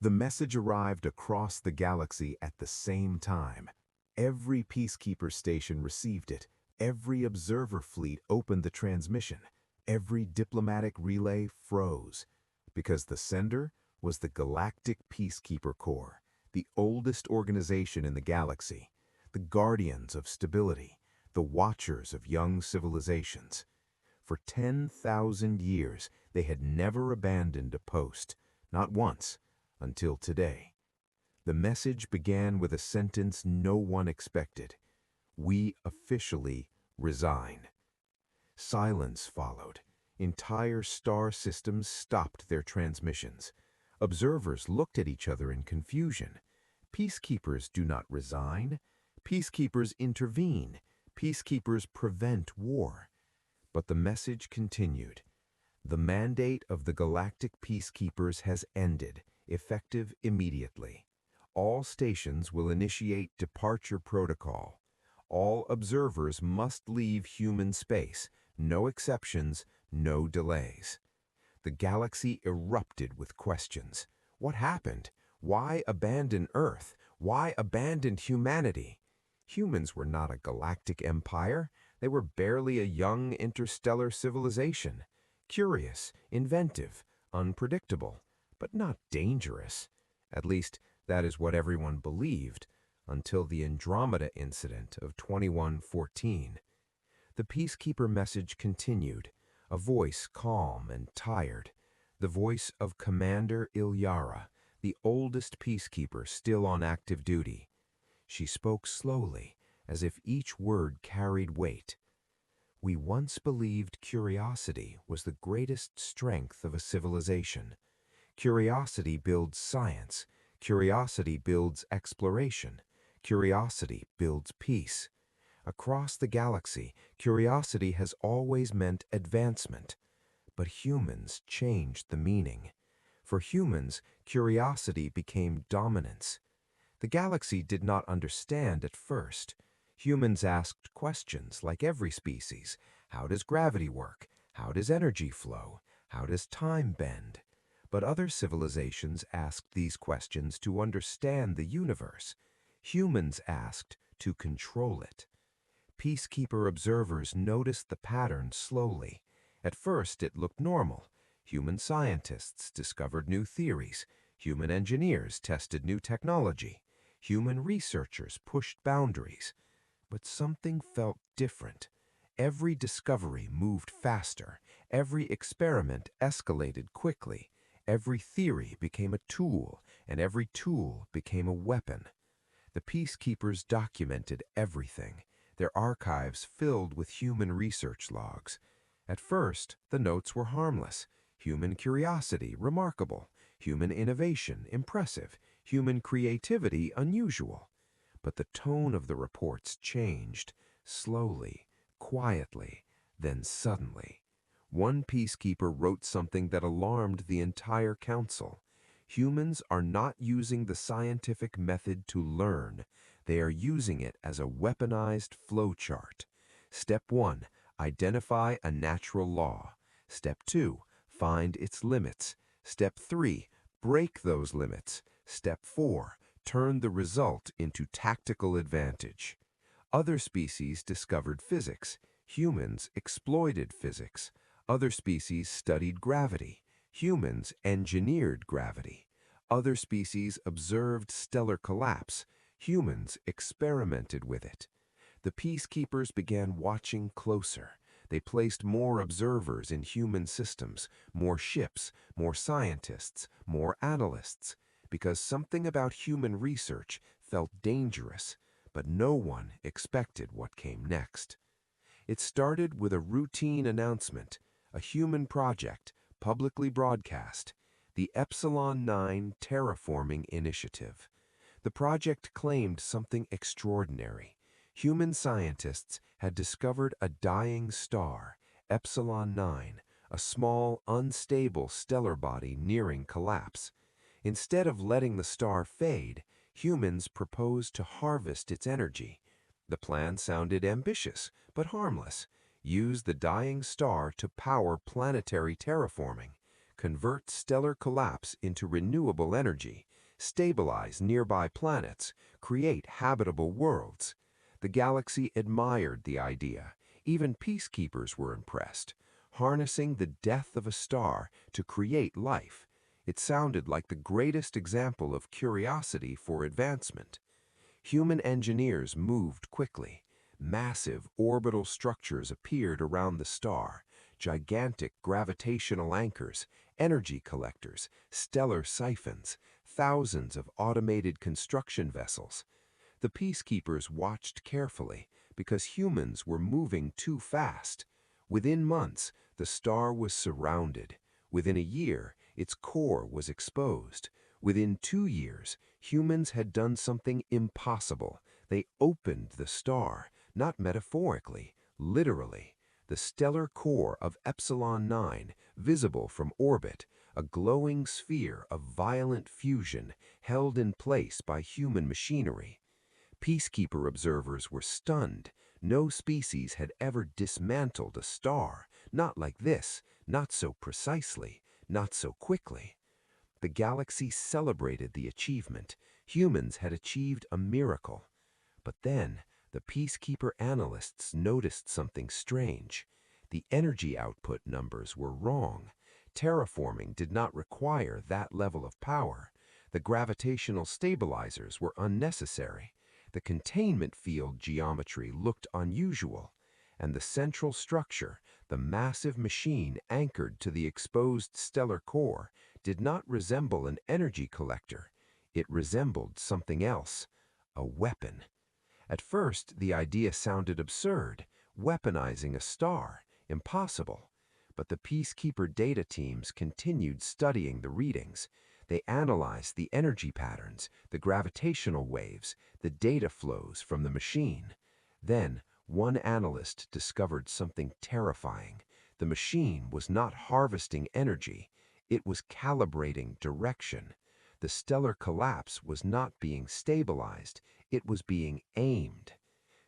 The message arrived across the galaxy at the same time. Every peacekeeper station received it. Every observer fleet opened the transmission. Every diplomatic relay froze. Because the sender was the Galactic Peacekeeper Corps, the oldest organization in the galaxy, the guardians of stability, the watchers of young civilizations. For 10,000 years, they had never abandoned a post, not once, until today. The message began with a sentence no one expected. We officially resign. Silence followed. Entire star systems stopped their transmissions. Observers looked at each other in confusion. Peacekeepers do not resign. Peacekeepers intervene. Peacekeepers prevent war. But the message continued. The mandate of the Galactic Peacekeepers has ended, effective immediately. All stations will initiate departure protocol. All observers must leave human space, no exceptions, no delays. The galaxy erupted with questions. What happened? Why abandon Earth? Why abandon humanity? Humans were not a galactic empire. They were barely a young interstellar civilization. Curious, inventive, unpredictable, but not dangerous. At least, that is what everyone believed, until the Andromeda incident of 2114. The peacekeeper message continued, a voice calm and tired, the voice of Commander Ilyara, the oldest peacekeeper still on active duty. She spoke slowly, as if each word carried weight. We once believed curiosity was the greatest strength of a civilization. Curiosity builds science. Curiosity builds exploration. Curiosity builds peace. Across the galaxy, curiosity has always meant advancement. But humans changed the meaning. For humans, curiosity became dominance. The galaxy did not understand at first. Humans asked questions like every species. How does gravity work? How does energy flow? How does time bend? But other civilizations asked these questions to understand the universe. Humans asked to control it. Peacekeeper observers noticed the pattern slowly. At first, it looked normal. Human scientists discovered new theories. Human engineers tested new technology. Human researchers pushed boundaries. But something felt different. Every discovery moved faster. Every experiment escalated quickly. Every theory became a tool, and every tool became a weapon. The peacekeepers documented everything, their archives filled with human research logs. At first, the notes were harmless. Human curiosity remarkable, human innovation impressive, human creativity unusual. But the tone of the reports changed, slowly, quietly, then suddenly. One peacekeeper wrote something that alarmed the entire council. Humans are not using the scientific method to learn. They are using it as a weaponized flowchart. Step 1, identify a natural law. Step 2, find its limits. Step 3, break those limits. Step 4, turn the result into tactical advantage. Other species discovered physics. Humans exploited physics. Other species studied gravity. Humans engineered gravity. Other species observed stellar collapse. Humans experimented with it. The peacekeepers began watching closer. They placed more observers in human systems, more ships, more scientists, more analysts, because something about human research felt dangerous, but no one expected what came next. It started with a routine announcement, a human project, publicly broadcast, the Epsilon 9 Terraforming Initiative. The project claimed something extraordinary. Human scientists had discovered a dying star, Epsilon 9, a small, unstable stellar body nearing collapse. Instead of letting the star fade, humans proposed to harvest its energy. The plan sounded ambitious, but harmless. Use the dying star to power planetary terraforming. convert stellar collapse into renewable energy, stabilize nearby planets, create habitable worlds. The galaxy admired the idea. Even peacekeepers were impressed. Harnessing the death of a star to create life. It sounded like the greatest example of curiosity for advancement. Human engineers moved quickly. Massive orbital structures appeared around the star, gigantic gravitational anchors, energy collectors, stellar siphons, thousands of automated construction vessels. The peacekeepers watched carefully because humans were moving too fast. Within months, the star was surrounded. Within a year, its core was exposed. Within 2 years, humans had done something impossible. They opened the star, not metaphorically, literally. The stellar core of Epsilon 9, visible from orbit, a glowing sphere of violent fusion held in place by human machinery. Peacekeeper observers were stunned. No species had ever dismantled a star, not like this, not so precisely, not so quickly. The galaxy celebrated the achievement. Humans had achieved a miracle. But then, the peacekeeper analysts noticed something strange. The energy output numbers were wrong. Terraforming did not require that level of power. The gravitational stabilizers were unnecessary. The containment field geometry looked unusual. And the central structure, the massive machine anchored to the exposed stellar core, did not resemble an energy collector. It resembled something else, a weapon. At first, the idea sounded absurd, weaponizing a star, impossible. But the peacekeeper data teams continued studying the readings. They analyzed the energy patterns, the gravitational waves, the data flows from the machine. Then, one analyst discovered something terrifying. The machine was not harvesting energy, it was calibrating direction. The stellar collapse was not being stabilized, it was being aimed.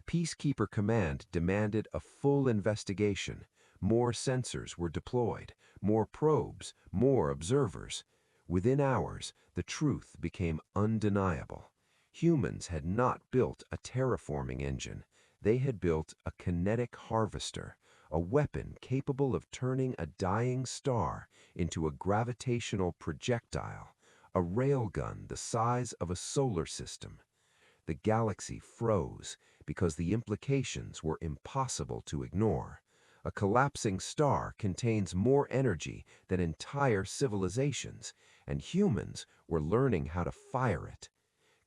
Peacekeeper Command demanded a full investigation. More sensors were deployed, more probes, more observers. Within hours, the truth became undeniable. Humans had not built a terraforming engine. They had built a kinetic harvester, a weapon capable of turning a dying star into a gravitational projectile, a railgun the size of a solar system. The galaxy froze because the implications were impossible to ignore. A collapsing star contains more energy than entire civilizations, and humans were learning how to fire it.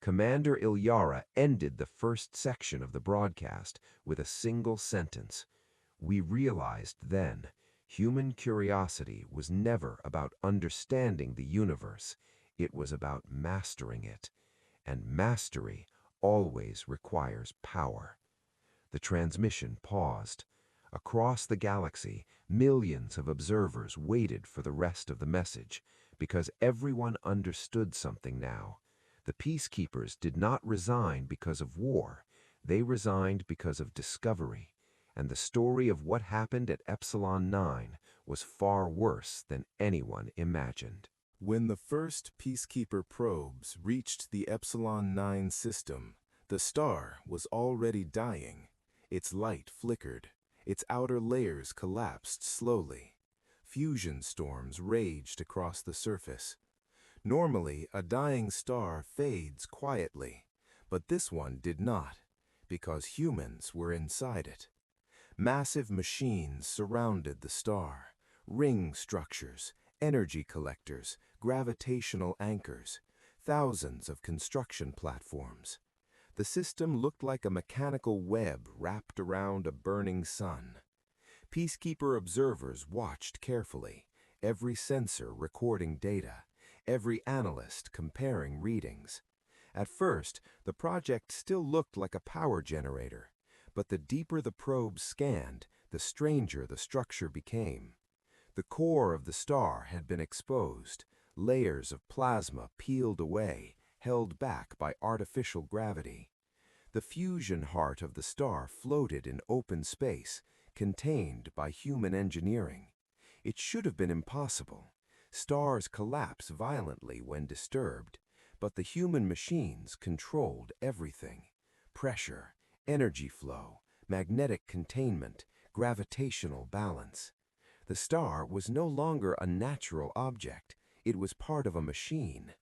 Commander Ilyara ended the first section of the broadcast with a single sentence. We realized then, human curiosity was never about understanding the universe. It was about mastering it. And mastery always requires power. The transmission paused. Across the galaxy, millions of observers waited for the rest of the message, because everyone understood something now. The peacekeepers did not resign because of war. They resigned because of discovery. And the story of what happened at Epsilon 9 was far worse than anyone imagined. When the first Peacekeeper probes reached the Epsilon 9 system, the star was already dying. Its light flickered. Its outer layers collapsed slowly. Fusion storms raged across the surface. Normally, a dying star fades quietly, but this one did not, because humans were inside it. Massive machines surrounded the star, ring structures, energy collectors, gravitational anchors, thousands of construction platforms. The system looked like a mechanical web wrapped around a burning sun. Peacekeeper observers watched carefully, every sensor recording data, every analyst comparing readings. At first, the project still looked like a power generator, but the deeper the probes scanned, the stranger the structure became. The core of the star had been exposed, layers of plasma peeled away, held back by artificial gravity. The fusion heart of the star floated in open space, contained by human engineering. It should have been impossible. Stars collapse violently when disturbed, but the human machines controlled everything. Pressure, energy flow, magnetic containment, gravitational balance. The star was no longer a natural object, it was part of a machine.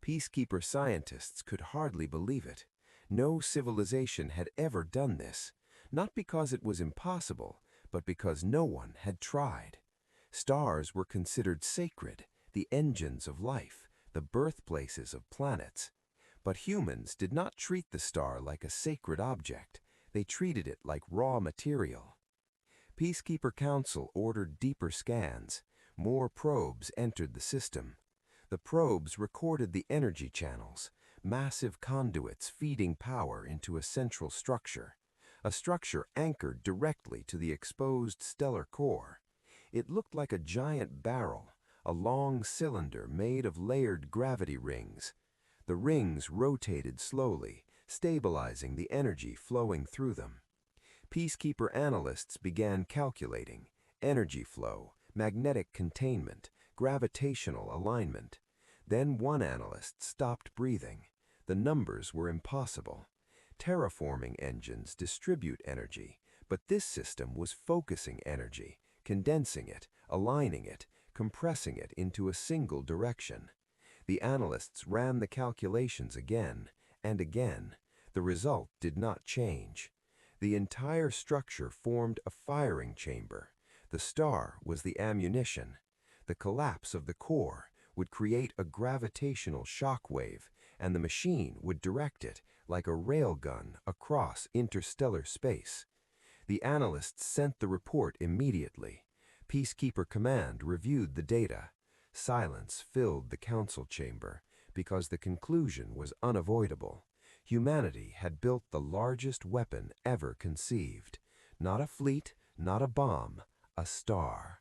Peacekeeper scientists could hardly believe it. No civilization had ever done this, not because it was impossible, but because no one had tried. Stars were considered sacred, the engines of life, the birthplaces of planets. But humans did not treat the star like a sacred object. They treated it like raw material. Peacekeeper Council ordered deeper scans. More probes entered the system. The probes recorded the energy channels, massive conduits feeding power into a central structure, a structure anchored directly to the exposed stellar core. It looked like a giant barrel, a long cylinder made of layered gravity rings. The rings rotated slowly, stabilizing the energy flowing through them. Peacekeeper analysts began calculating energy flow, magnetic containment, gravitational alignment. Then one analyst stopped breathing. The numbers were impossible. Terraforming engines distribute energy, but this system was focusing energy, condensing it, aligning it, compressing it into a single direction. The analysts ran the calculations again and again. The result did not change. The entire structure formed a firing chamber. The star was the ammunition. The collapse of the core would create a gravitational shock wave, and the machine would direct it like a railgun across interstellar space. The analysts sent the report immediately. Peacekeeper Command reviewed the data. Silence filled the council chamber because the conclusion was unavoidable. Humanity had built the largest weapon ever conceived. Not a fleet, not a bomb, a star.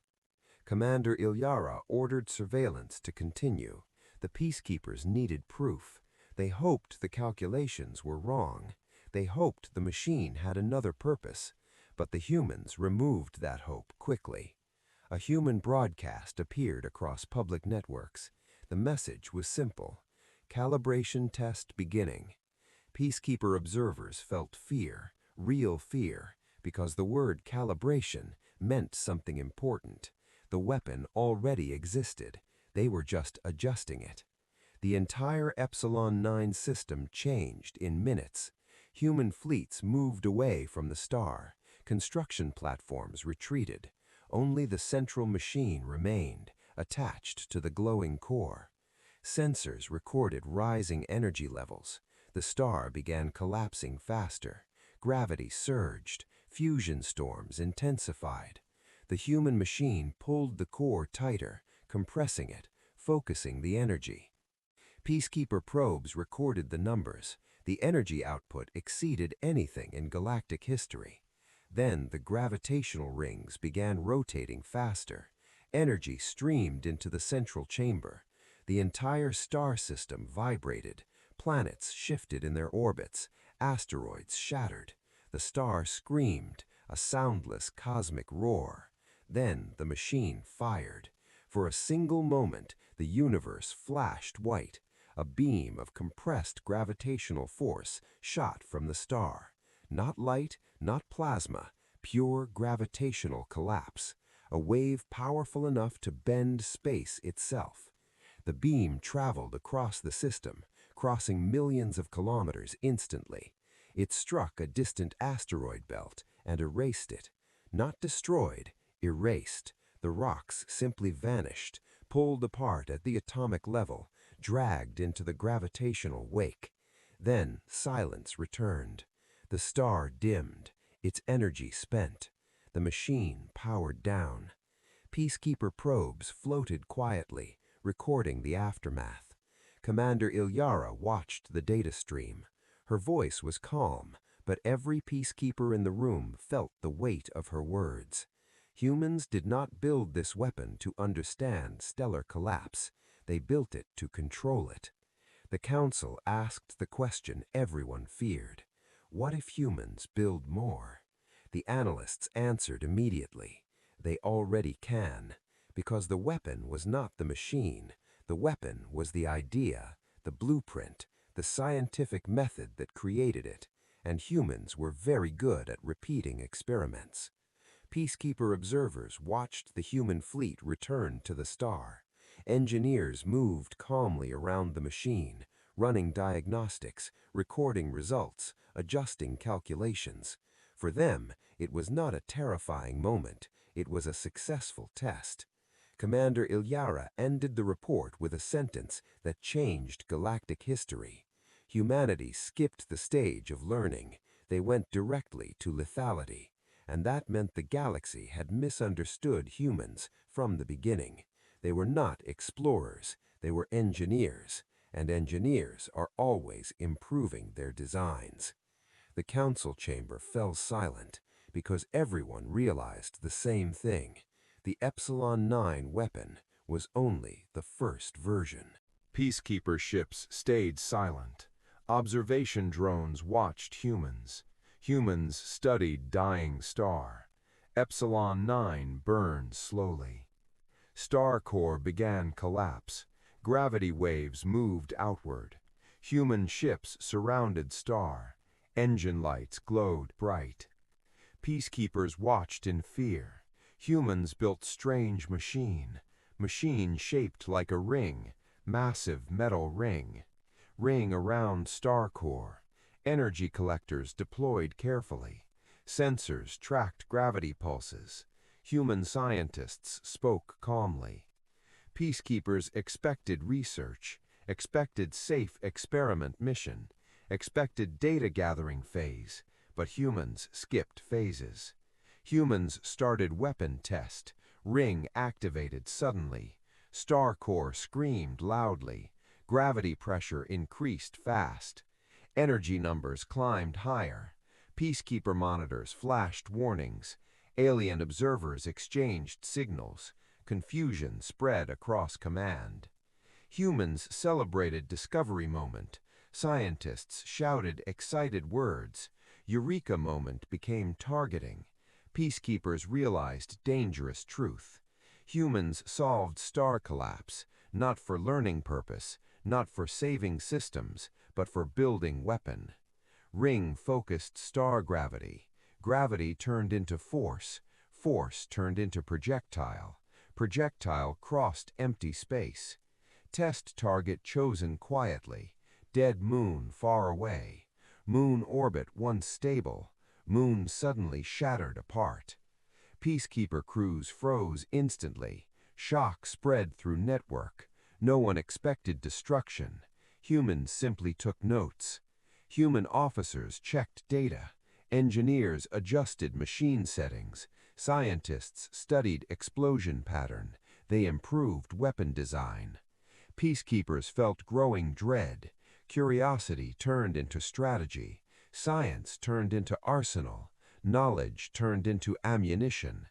Commander Ilyara ordered surveillance to continue. The peacekeepers needed proof. They hoped the calculations were wrong. They hoped the machine had another purpose. But the humans removed that hope quickly. A human broadcast appeared across public networks. The message was simple: calibration test beginning. Peacekeeper observers felt fear, real fear, because the word calibration meant something important. The weapon already existed. They were just adjusting it. The entire Epsilon 9 system changed in minutes. Human fleets moved away from the star. Construction platforms retreated. Only the central machine remained, attached to the glowing core. Sensors recorded rising energy levels. The star began collapsing faster. Gravity surged. Fusion storms intensified. The human machine pulled the core tighter, compressing it, focusing the energy. Peacekeeper probes recorded the numbers. The energy output exceeded anything in galactic history. Then the gravitational rings began rotating faster. Energy streamed into the central chamber. The entire star system vibrated. Planets shifted in their orbits. Asteroids shattered. The star screamed, a soundless cosmic roar. Then the machine fired. For a single moment, the universe flashed white. A beam of compressed gravitational force shot from the star. Not light, not plasma, pure gravitational collapse. A wave powerful enough to bend space itself. The beam traveled across the system, crossing millions of kilometers instantly. It struck a distant asteroid belt and erased it. Not destroyed, erased. The rocks simply vanished, pulled apart at the atomic level, dragged into the gravitational wake. Then silence returned. The star dimmed, its energy spent. The machine powered down. Peacekeeper probes floated quietly, recording the aftermath. Commander Ilyara watched the data stream. Her voice was calm, but every peacekeeper in the room felt the weight of her words. Humans did not build this weapon to understand stellar collapse. They built it to control it. The council asked the question everyone feared. What if humans build more? The analysts answered immediately. They already can. Because the weapon was not the machine, the weapon was the idea, the blueprint, the scientific method that created it, and humans were very good at repeating experiments. Peacekeeper observers watched the human fleet return to the star. Engineers moved calmly around the machine, running diagnostics, recording results, adjusting calculations. For them, it was not a terrifying moment, it was a successful test. Commander Ilyara ended the report with a sentence that changed galactic history. Humanity skipped the stage of learning. They went directly to lethality. And that meant the galaxy had misunderstood humans from the beginning. They were not explorers, they were engineers, and engineers are always improving their designs. The council chamber fell silent because everyone realized the same thing. The Epsilon 9 weapon was only the first version. Peacekeeper ships stayed silent. Observation drones watched humans. Humans studied dying star. Epsilon 9 burned slowly. Star core began collapse. Gravity waves moved outward. Human ships surrounded star. Engine lights glowed bright. Peacekeepers watched in fear. Humans built strange machine shaped like a ring, massive metal ring around star core. Energy collectors deployed carefully. Sensors tracked gravity pulses. Human scientists spoke calmly. Peacekeepers expected research, expected safe experiment mission, expected data gathering phase, but humans skipped phases. Humans started weapon test. Ring activated suddenly. Star core screamed loudly. Gravity pressure increased fast. Energy numbers climbed higher. Peacekeeper monitors flashed warnings. Alien observers exchanged signals. Confusion spread across command. Humans celebrated discovery moment. Scientists shouted excited words. Eureka moment became targeting. Peacekeepers realized dangerous truth. Humans solved star collapse, not for learning purpose, not for saving systems, but for building weapon. Ring focused star gravity. Gravity turned into force. Force turned into projectile. Projectile crossed empty space. Test target chosen quietly. Dead moon far away. Moon orbit once stable. Moon suddenly shattered apart. Peacekeeper crews froze instantly. Shock spread through network. No one expected destruction. Humans simply took notes. Human officers checked data. Engineers adjusted machine settings. Scientists studied explosion pattern. They improved weapon design. Peacekeepers felt growing dread. Curiosity turned into strategy. Science turned into arsenal. Knowledge turned into ammunition.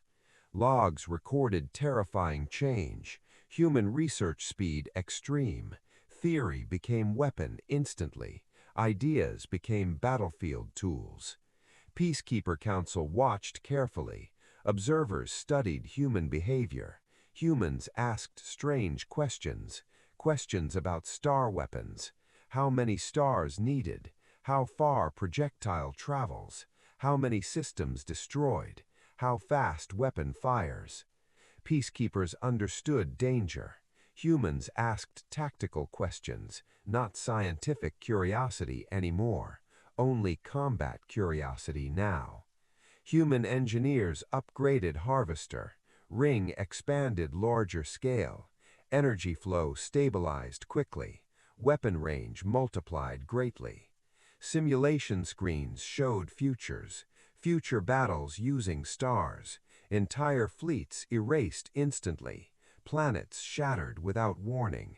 Logs recorded terrifying change. Human research speed extreme. Theory became weapon instantly. Ideas became battlefield tools. Peacekeeper Council watched carefully. Observers studied human behavior. Humans asked strange questions. Questions about star weapons. How many stars needed? How far projectile travels? How many systems destroyed? How fast weapon fires? Peacekeepers understood danger. Humans asked tactical questions, not scientific curiosity anymore, only combat curiosity now. Human engineers upgraded harvester. Ring expanded larger scale. Energy flow stabilized quickly. Weapon range multiplied greatly. Simulation screens showed futures. Future battles using stars. Entire fleets erased instantly. Planets shattered without warning.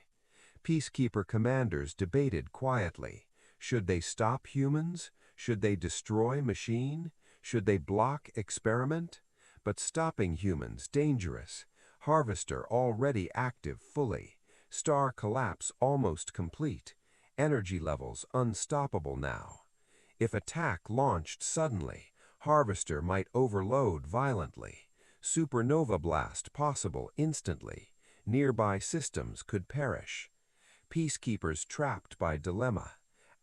Peacekeeper commanders debated quietly. Should they stop humans? Should they destroy machine? Should they block experiment? But stopping humans dangerous. Harvester already active fully. Star collapse almost complete. Energy levels unstoppable now. If attack launched suddenly, Harvester might overload violently. Supernova blast possible instantly. Nearby systems could perish. Peacekeepers trapped by dilemma.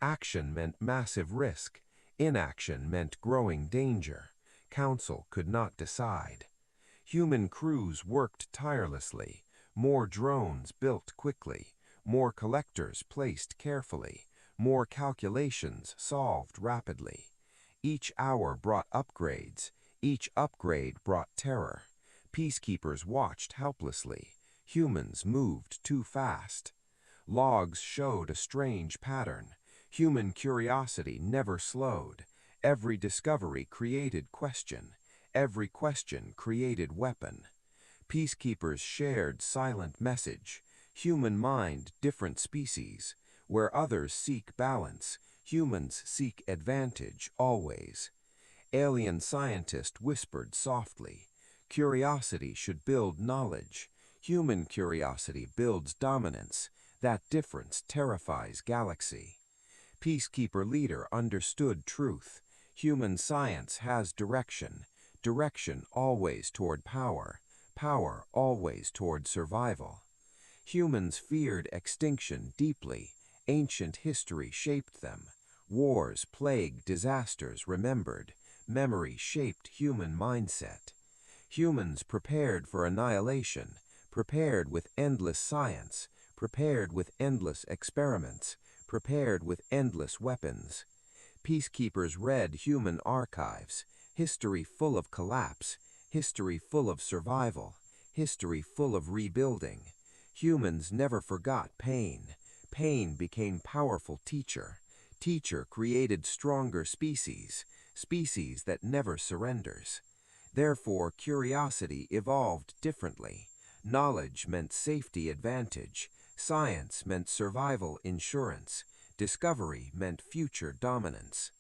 Action meant massive risk. Inaction meant growing danger. Council could not decide. Human crews worked tirelessly. More drones built quickly. More collectors placed carefully. More calculations solved rapidly. Each hour brought upgrades. Each upgrade brought terror. Peacekeepers watched helplessly. Humans moved too fast. Logs showed a strange pattern. Human curiosity never slowed. Every discovery created question. Every question created weapon. Peacekeepers shared silent message. Human mind different species. Where others seek balance, humans seek advantage always. Alien scientist whispered softly. Curiosity should build knowledge. Human curiosity builds dominance. That difference terrifies galaxy. Peacekeeper leader understood truth. Human science has direction. Direction always toward power. Power always toward survival. Humans feared extinction deeply. Ancient history shaped them. Wars, plague, disasters remembered. Memory shaped human mindset. Humans prepared for annihilation, prepared with endless science, prepared with endless experiments, prepared with endless weapons. Peacekeepers read human archives, history full of collapse, history full of survival, history full of rebuilding. Humans never forgot pain. Pain became powerful teacher. Teacher created stronger species, species that never surrenders. Therefore, curiosity evolved differently. Knowledge meant safety advantage. Science meant survival insurance. Discovery meant future dominance.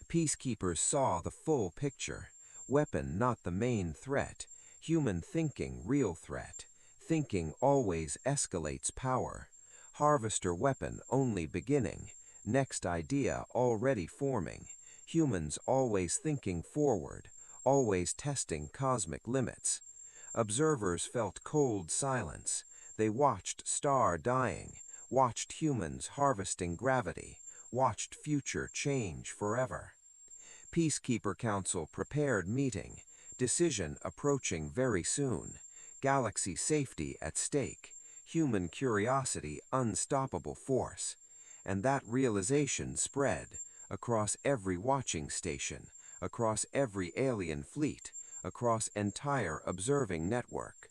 Peacekeepers saw the full picture. Weapon not the main threat. Human thinking real threat. Thinking always escalates power. Harvester weapon only beginning. Next idea already forming. Humans always thinking forward. Always testing cosmic limits. Observers felt cold silence. They watched star dying. Watched humans harvesting gravity. Watched future change forever. Peacekeeper Council prepared meeting. Decision approaching very soon. Galaxy safety at stake. Human curiosity unstoppable force. And that realization spread across every watching station, across every alien fleet, across entire observing network.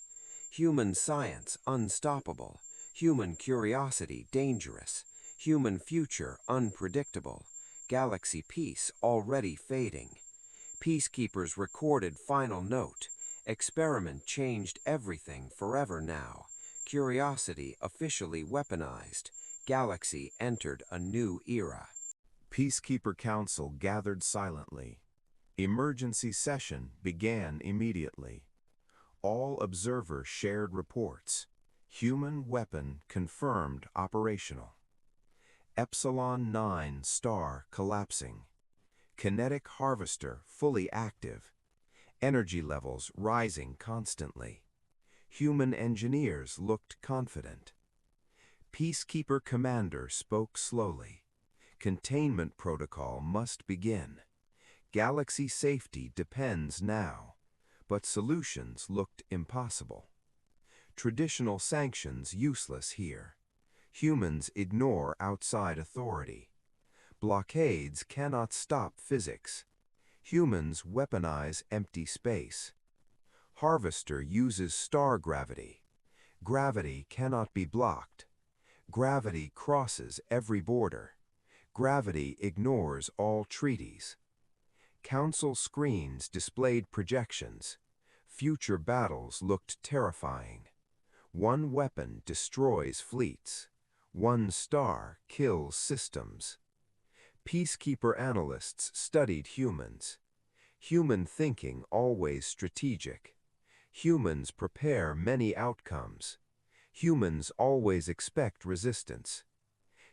Human science unstoppable. Human curiosity dangerous. Human future unpredictable. Galaxy peace already fading. Peacekeepers recorded final note. Experiment changed everything forever now. Curiosity officially weaponized. Galaxy entered a new era. Peacekeeper Council gathered silently. Emergency session began immediately. All observers shared reports. Human weapon confirmed operational. Epsilon 9 star collapsing. Kinetic harvester fully active. Energy levels rising constantly. Human engineers looked confident. Peacekeeper commander spoke slowly. Containment protocol must begin. Galaxy safety depends now, but solutions looked impossible. Traditional sanctions useless here. Humans ignore outside authority. Blockades cannot stop physics. Humans weaponize empty space. Harvester uses star gravity. Gravity cannot be blocked. Gravity crosses every border. Gravity ignores all treaties. Council screens displayed projections. Future battles looked terrifying. One weapon destroys fleets. One star kills systems. Peacekeeper analysts studied humans. Human thinking always strategic. Humans prepare many outcomes. Humans always expect resistance.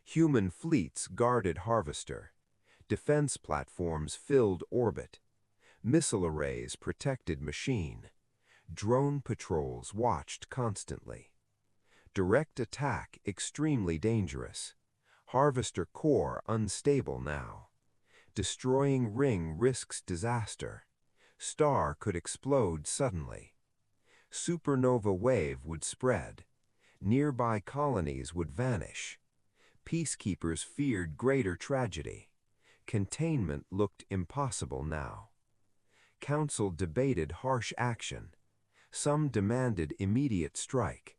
Human fleets guarded Harvester. Defense platforms filled orbit. Missile arrays protected machine. Drone patrols watched constantly. Direct attack extremely dangerous. Harvester core unstable now. Destroying ring risks disaster. Star could explode suddenly. Supernova wave would spread. Nearby colonies would vanish. Peacekeepers feared greater tragedy. Containment looked impossible now. Council debated harsh action. Some demanded immediate strike.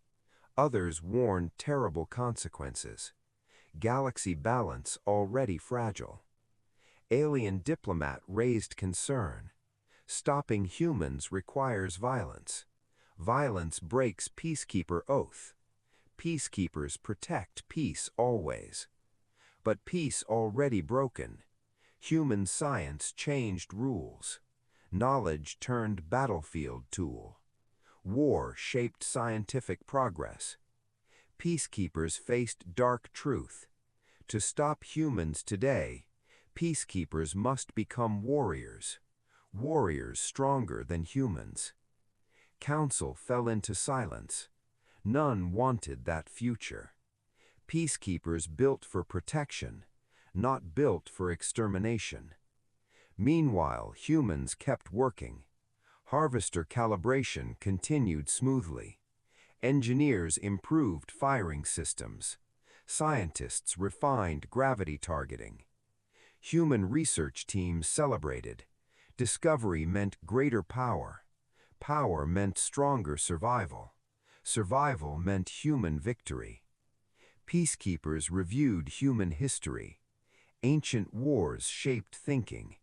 Others warned terrible consequences. Galaxy balance already fragile. Alien diplomat raised concern. Stopping humans requires violence. Violence breaks peacekeeper oath. Peacekeepers protect peace always. But peace already broken. Human science changed rules. Knowledge turned battlefield tool. War shaped scientific progress. Peacekeepers faced dark truth. To stop humans today, peacekeepers must become warriors. Warriors stronger than humans. Council fell into silence. None wanted that future. Peacekeepers built for protection, not built for extermination. Meanwhile, humans kept working. Harvester calibration continued smoothly. Engineers improved firing systems. Scientists refined gravity targeting. Human research teams celebrated. Discovery meant greater power. Power meant stronger survival. Survival meant human victory. Peacekeepers reviewed human history. Ancient wars shaped thinking.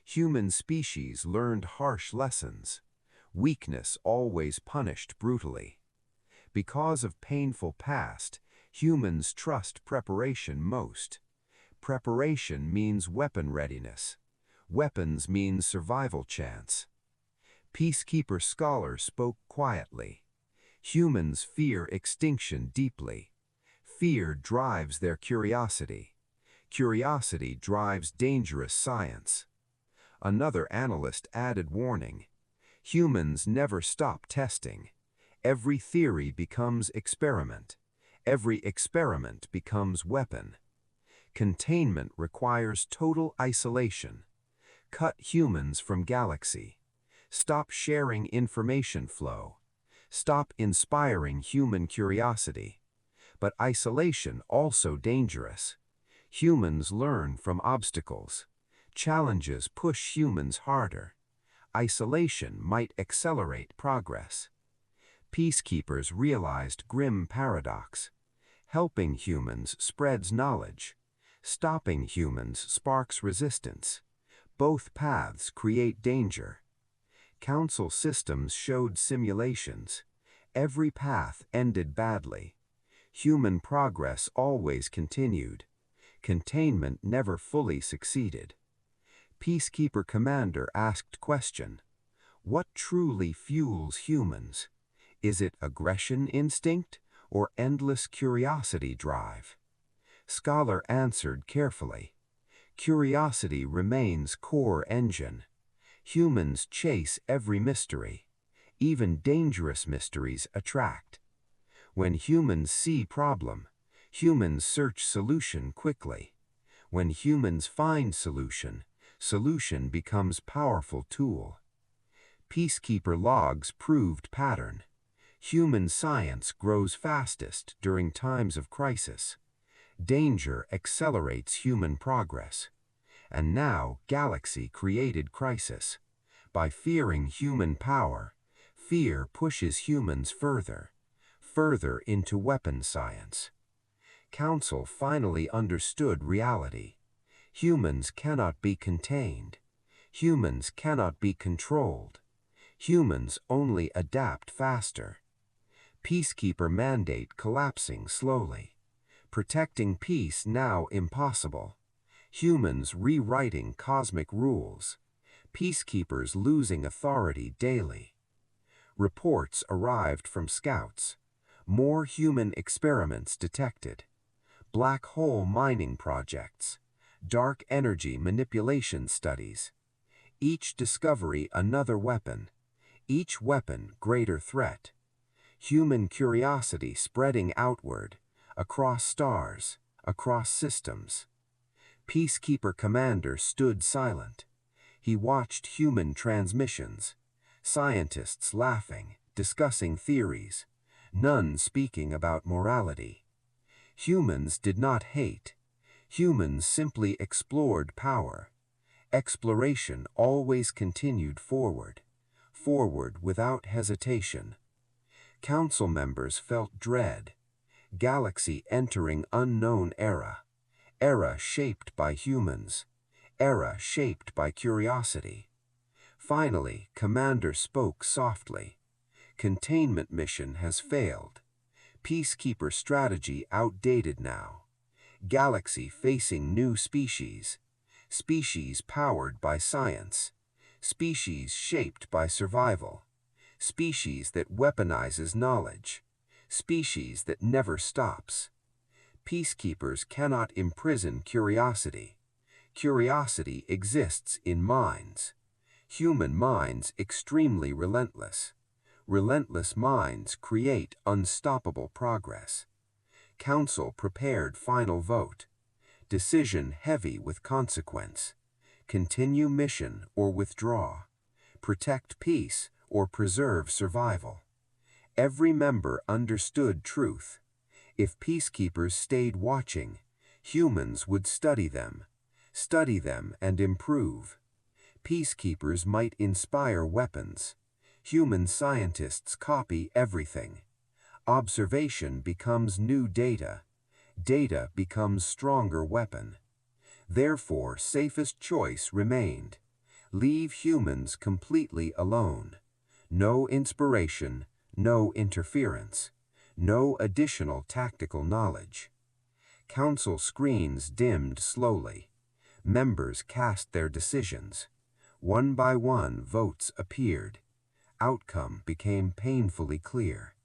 Human species learned harsh lessons. Weakness always punished brutally. Because of painful past, humans trust preparation most. Preparation means weapon readiness. Weapons mean survival chance. Peacekeeper scholars spoke quietly. Humans fear extinction deeply. Fear drives their curiosity. Curiosity drives dangerous science. Another analyst added warning. Humans never stop testing. Every theory becomes experiment. Every experiment becomes weapon. Containment requires total isolation. Cut humans from galaxy. Stop sharing information flow. Stop inspiring human curiosity. But isolation also dangerous. Humans learn from obstacles. Challenges push humans harder. Isolation might accelerate progress. Peacekeepers realized grim paradox. Helping humans spreads knowledge. Stopping humans sparks resistance. Both paths create danger. Council systems showed simulations. Every path ended badly. Human progress always continued. Containment never fully succeeded. Peacekeeper commander asked question. What truly fuels humans? Is it aggression instinct or endless curiosity drive? Scholar answered carefully. Curiosity remains core engine. Humans chase every mystery. Even dangerous mysteries attract. When humans see problem, humans search solution quickly. When humans find solution, solution becomes powerful tool. Peacekeeper logs proved pattern. Human science grows fastest during times of crisis. Danger accelerates human progress. And now Galaxy created crisis. By fearing human power, fear pushes humans further, further into weapon science. Council finally understood reality. Humans cannot be contained. Humans cannot be controlled. Humans only adapt faster. Peacekeeper mandate collapsing slowly. Protecting peace now impossible. Humans rewriting cosmic rules. Peacekeepers losing authority daily. Reports arrived from scouts. More human experiments detected. Black hole mining projects. Dark energy manipulation studies. Each discovery another weapon. Each weapon greater threat. Human curiosity spreading outward, across stars, across systems. Peacekeeper Commander stood silent. He watched human transmissions, scientists laughing, discussing theories, none speaking about morality. Humans did not hate. Humans simply explored power. Exploration always continued forward, forward without hesitation. Council members felt dread. Galaxy entering unknown era. Era shaped by humans. Era shaped by curiosity. Finally, Commander spoke softly. Containment mission has failed. Peacekeeper strategy outdated now. Galaxy facing new species. Species powered by science. Species shaped by survival. Species that weaponizes knowledge. Species that never stops. Peacekeepers cannot imprison curiosity. Curiosity exists in minds. Human minds extremely relentless. Relentless minds create unstoppable progress. Council prepared final vote. Decision heavy with consequence. Continue mission or withdraw. Protect peace or preserve survival. Every member understood truth. If peacekeepers stayed watching, humans would study them and improve. Peacekeepers might inspire weapons. Human scientists copy everything. Observation becomes new data. Data becomes stronger weapon. Therefore, safest choice remained. Leave humans completely alone. No inspiration, no interference, no additional tactical knowledge. Council screens dimmed slowly. Members cast their decisions. One by one, votes appeared. Outcome became painfully clear.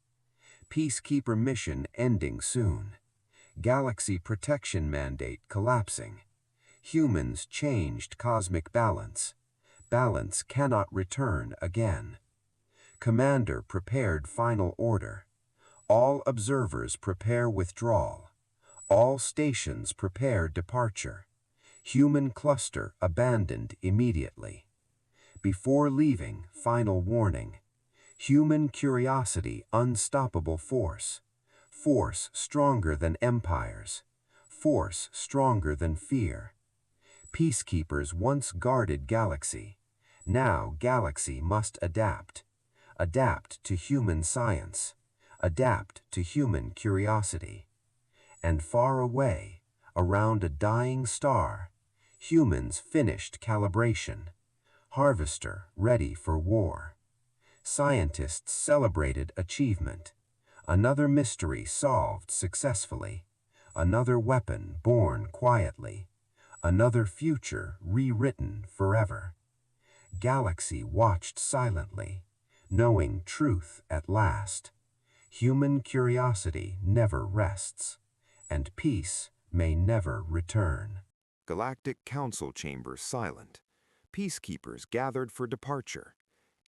Peacekeeper mission ending soon. Galaxy protection mandate collapsing. Humans changed cosmic balance. Balance cannot return again. Commander prepared final order. All observers prepare withdrawal. All stations prepare departure. Human cluster abandoned immediately. Before leaving, final warning. Human curiosity unstoppable force. Force stronger than empires. Force stronger than fear. Peacekeepers once guarded Galaxy. Now Galaxy must adapt. Adapt to human science. Adapt to human curiosity. And far away, around a dying star, humans finished calibration. Harvester ready for war. Scientists celebrated achievement. Another mystery solved successfully. Another weapon born quietly. Another future rewritten forever. Galaxy watched silently, knowing truth at last. Human curiosity never rests, and peace may never return. Galactic Council chamber silent. Peacekeepers gathered for departure.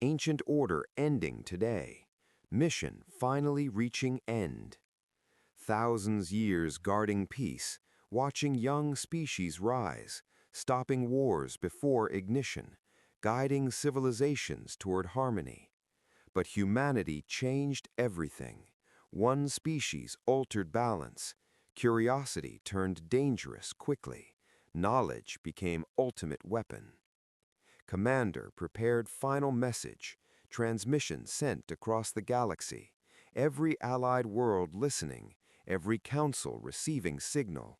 Ancient order ending today. Mission finally reaching end. Thousands years guarding peace, watching young species rise, stopping wars before ignition, guiding civilizations toward harmony. But humanity changed everything. One species altered balance. Curiosity turned dangerous quickly. Knowledge became ultimate weapon. Commander prepared final message. Transmission sent across the galaxy. Every allied world listening. Every council receiving signal.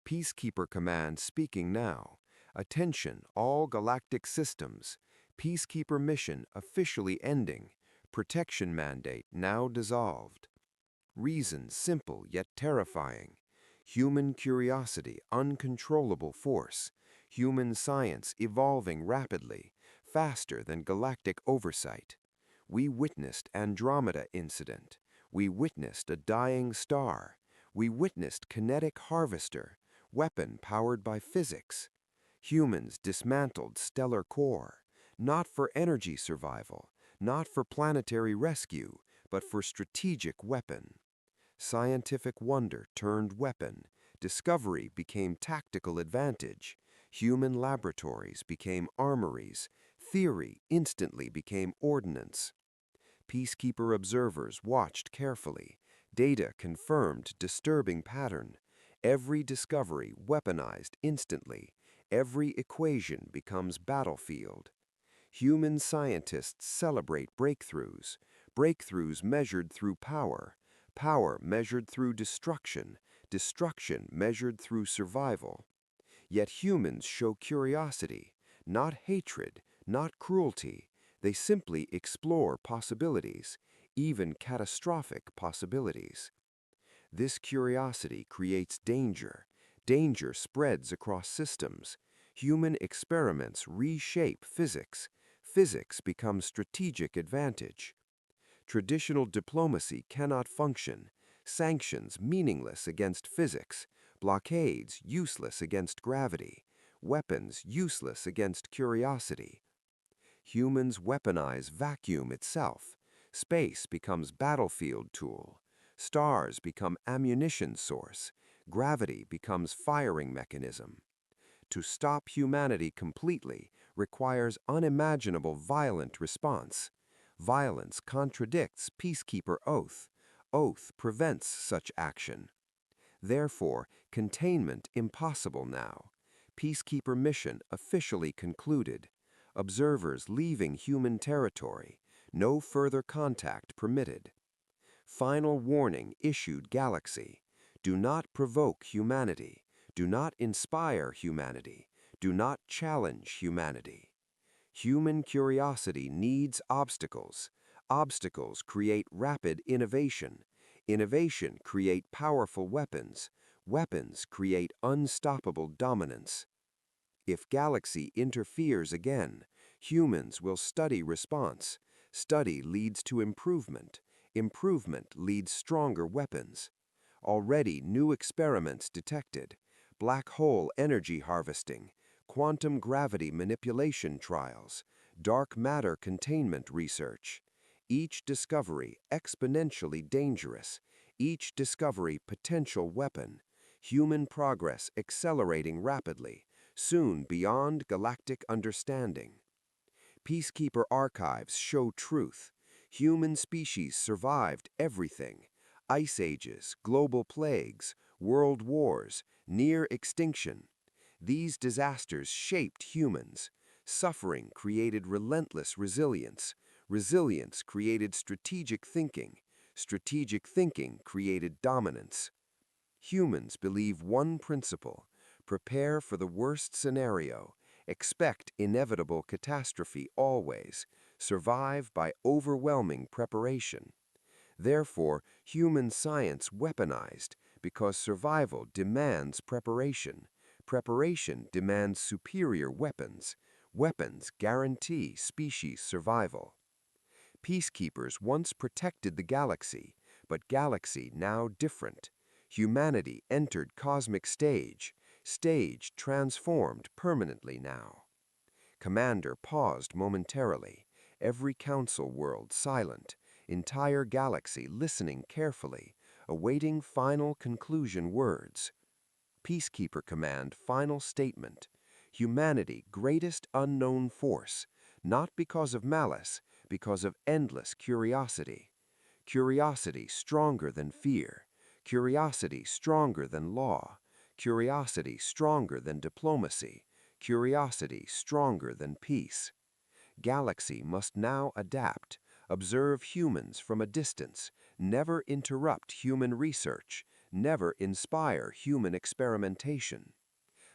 Peacekeeper Command speaking now. Attention, all galactic systems. Peacekeeper mission officially ending. Protection mandate now dissolved. Reason simple yet terrifying. Human curiosity uncontrollable force. Human science evolving rapidly, faster than galactic oversight. We witnessed Andromeda incident. We witnessed a dying star. We witnessed kinetic harvester, weapon powered by physics. Humans dismantled stellar core, not for energy survival, not for planetary rescue, but for strategic weapon. Scientific wonder turned weapon, discovery became tactical advantage, human laboratories became armories, theory instantly became ordnance. Peacekeeper observers watched carefully. Data confirmed disturbing pattern. Every discovery weaponized instantly. Every equation becomes battlefield. Human scientists celebrate breakthroughs, breakthroughs measured through power, power measured through destruction, destruction measured through survival. Yet humans show curiosity, not hatred, not cruelty. They simply explore possibilities, even catastrophic possibilities. This curiosity creates danger. Danger spreads across systems. Human experiments reshape physics. Physics becomes strategic advantage. Traditional diplomacy cannot function. Sanctions meaningless against physics. Blockades useless against gravity. Weapons useless against curiosity. Humans weaponize vacuum itself. Space becomes battlefield tool. Stars become ammunition source. Gravity becomes firing mechanism. To stop humanity completely requires unimaginable violent response. Violence contradicts peacekeeper oath. Oath prevents such action. Therefore, containment impossible now. Peacekeeper mission officially concluded. Observers leaving human territory. No further contact permitted. Final warning issued Galaxy. Do not provoke humanity. Do not inspire humanity. Do not challenge humanity. Human curiosity needs obstacles. Obstacles create rapid innovation. Innovation create powerful weapons. Weapons create unstoppable dominance. If Galaxy interferes again, humans will study response. Study leads to improvement. Improvement leads stronger weapons. Already new experiments detected. Black hole energy harvesting, quantum gravity manipulation trials, dark matter containment research. Each discovery exponentially dangerous. Each discovery potential weapon. Human progress accelerating rapidly, soon beyond galactic understanding. Peacekeeper archives show truth. Human species survived everything. Ice ages, global plagues, world wars, near extinction. These disasters shaped humans. Suffering created relentless resilience. Resilience created strategic thinking. Strategic thinking created dominance. Humans believe one principle: prepare for the worst scenario, expect inevitable catastrophe always, survive by overwhelming preparation. Therefore, human science weaponized because survival demands preparation. Preparation demands superior weapons. Weapons guarantee species survival. Peacekeepers once protected the galaxy, but galaxy now different. Humanity entered cosmic stage, stage transformed permanently now. Commander paused momentarily, every council world silent, entire galaxy listening carefully, awaiting final conclusion words. Peacekeeper Command final statement. Humanity greatest unknown force, not because of malice, because of endless curiosity. Curiosity stronger than fear. Curiosity stronger than law. Curiosity stronger than diplomacy. Curiosity stronger than peace. Galaxy must now adapt, observe humans from a distance, never interrupt human research, never inspire human experimentation.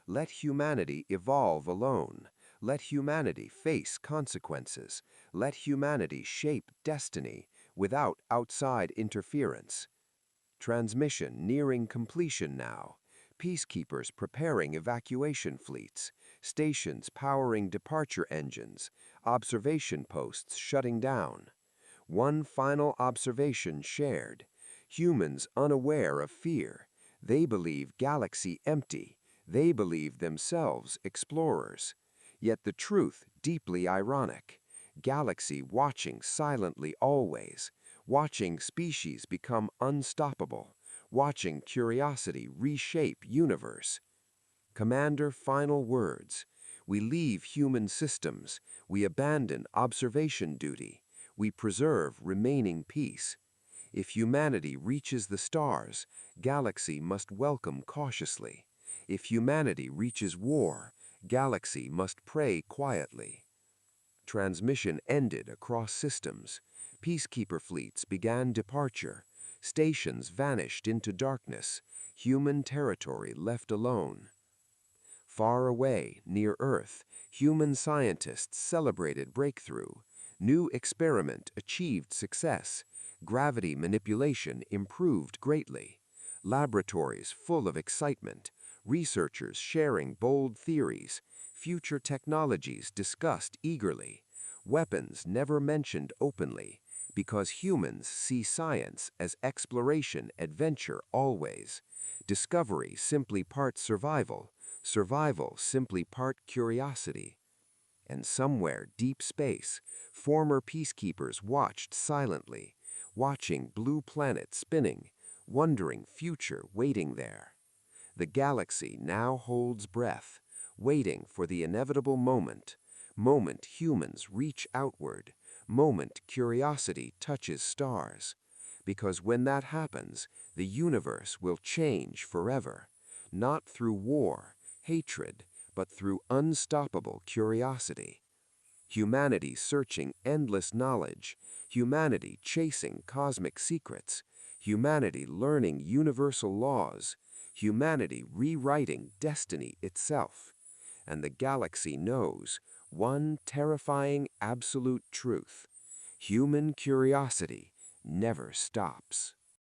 Let humanity evolve alone. Let humanity face consequences. Let humanity shape destiny without outside interference. Transmission nearing completion now. Peacekeepers preparing evacuation fleets. Stations powering departure engines. Observation posts shutting down. One final observation shared. Humans unaware of fear. They believe galaxy empty. They believe themselves explorers. Yet the truth deeply ironic. Galaxy watching silently always, watching species become unstoppable, watching curiosity reshape universe. Commander, final words. We leave human systems. We abandon observation duty. We preserve remaining peace. If humanity reaches the stars, Galaxy must welcome cautiously. If humanity reaches war, Galaxy must pray quietly. Transmission ended across systems. Peacekeeper fleets began departure. Stations vanished into darkness. Human territory left alone. Far away, near Earth, human scientists celebrated breakthrough. New experiment achieved success. Gravity manipulation improved greatly. Laboratories full of excitement. Researchers sharing bold theories. Future technologies discussed eagerly. Weapons never mentioned openly, because humans see science as exploration, adventure always. Discovery simply part survival. Survival simply part curiosity. And somewhere deep space, former peacekeepers watched silently, watching blue planet spinning, wondering future waiting there. The galaxy now holds breath, waiting for the inevitable moment, moment humans reach outward, moment curiosity touches stars. Because when that happens, the universe will change forever, not through war, hatred, but through unstoppable curiosity. Humanity searching endless knowledge, humanity chasing cosmic secrets, humanity learning universal laws, humanity rewriting destiny itself. And the galaxy knows one terrifying absolute truth: human curiosity never stops.